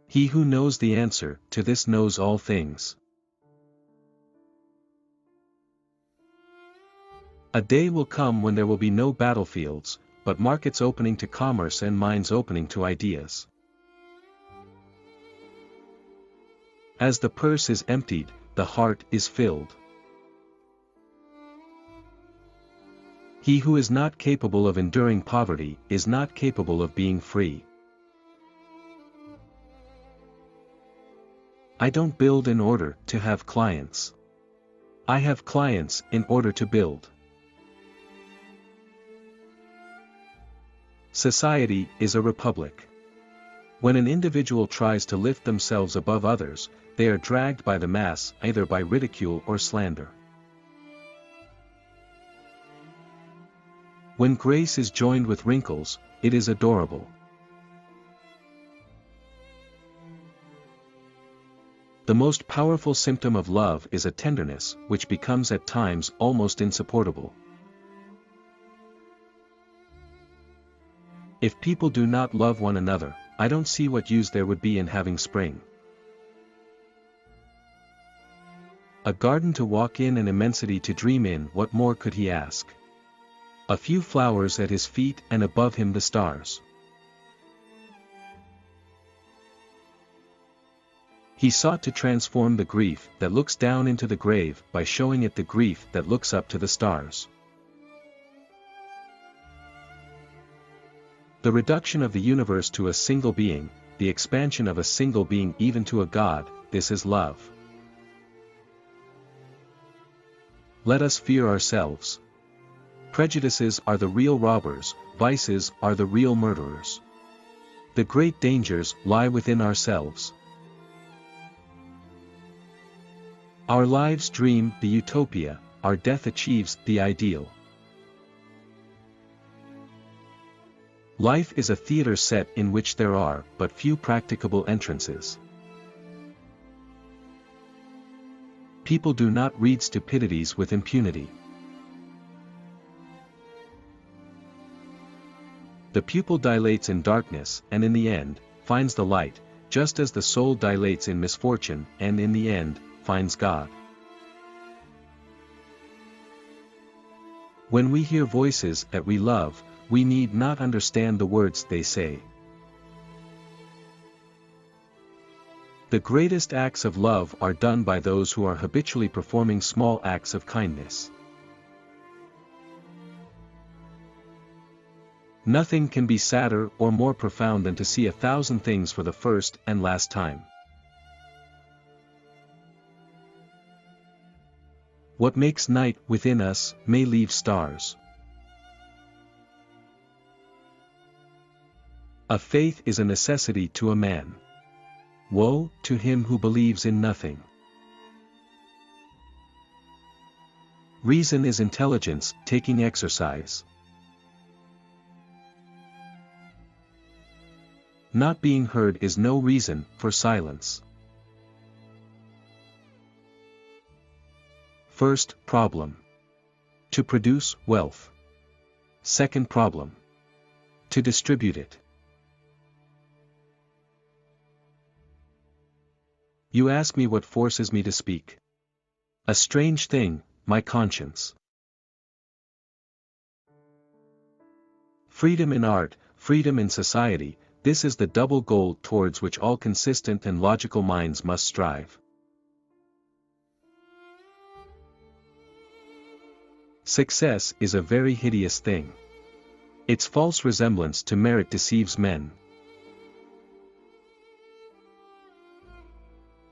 He who knows the answer to this knows all things. A day will come when there will be no battlefields, but markets opening to commerce and minds opening to ideas. As the purse is emptied, the heart is filled. He who is not capable of enduring poverty is not capable of being free. I don't build in order to have clients. I have clients in order to build. Society is a republic. When an individual tries to lift themselves above others, they are dragged by the mass either by ridicule or slander. When grace is joined with wrinkles, it is adorable. The most powerful symptom of love is a tenderness which becomes at times almost insupportable. If people do not love one another, I don't see what use there would be in having spring. A garden to walk in and immensity to dream in, what more could he ask? A few flowers at his feet and above him the stars. He sought to transform the grief that looks down into the grave by showing it the grief that looks up to the stars. The reduction of the universe to a single being, the expansion of a single being even to a God, this is love. Let us fear ourselves. Prejudices are the real robbers, vices are the real murderers. The great dangers lie within ourselves. Our lives dream the utopia, our death achieves the ideal. Life is a theater set in which there are but few practicable entrances. People do not read stupidities with impunity. The pupil dilates in darkness and in the end, finds the light, just as the soul dilates in misfortune and in the end, finds God. When we hear voices that we love, we need not understand the words they say. The greatest acts of love are done by those who are habitually performing small acts of kindness. Nothing can be sadder or more profound than to see 1,000 things for the first and last time. What makes night within us may leave stars. A faith is a necessity to a man. Woe to him who believes in nothing. Reason is intelligence taking exercise. Not being heard is no reason for silence. First problem. To produce wealth. Second problem. To distribute it. You ask me what forces me to speak. A strange thing, my conscience. Freedom in art, freedom in society, this is the double goal towards which all consistent and logical minds must strive. Success is a very hideous thing. Its false resemblance to merit deceives men.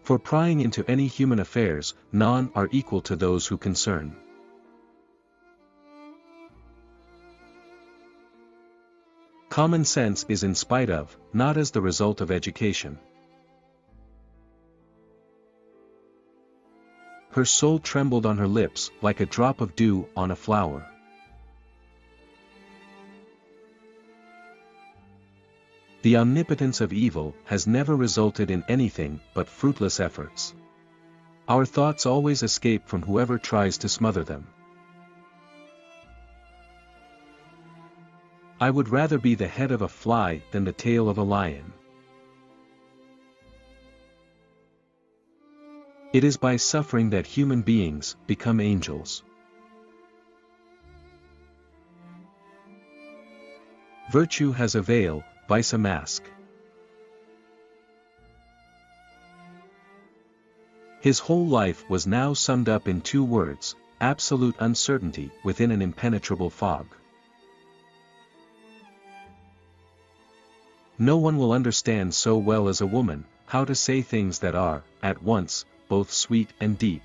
For prying into any human affairs, none are equal to those who concern. Common sense is in spite of, not as the result of education. Her soul trembled on her lips like a drop of dew on a flower. The omnipotence of evil has never resulted in anything but fruitless efforts. Our thoughts always escape from whoever tries to smother them. I would rather be the head of a fly than the tail of a lion. It is by suffering that human beings become angels. Virtue has a veil, vice a mask. His whole life was now summed up in two words: absolute uncertainty within an impenetrable fog. No one will understand so well as a woman, how to say things that are, at once, both sweet and deep.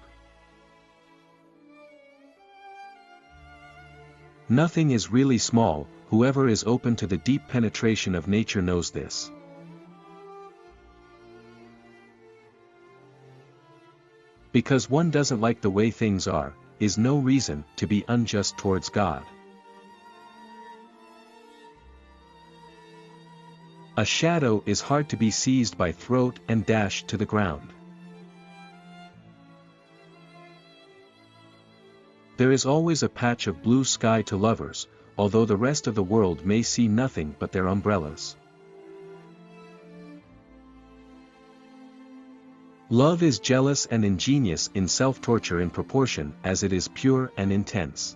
Nothing is really small, whoever is open to the deep penetration of nature knows this. Because one doesn't like the way things are, is no reason to be unjust towards God. A shadow is hard to be seized by throat and dashed to the ground. There is always a patch of blue sky to lovers, although the rest of the world may see nothing but their umbrellas. Love is jealous and ingenious in self-torture in proportion as it is pure and intense.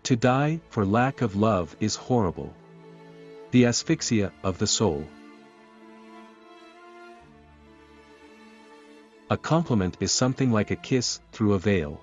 To die for lack of love is horrible. The asphyxia of the soul. A compliment is something like a kiss through a veil.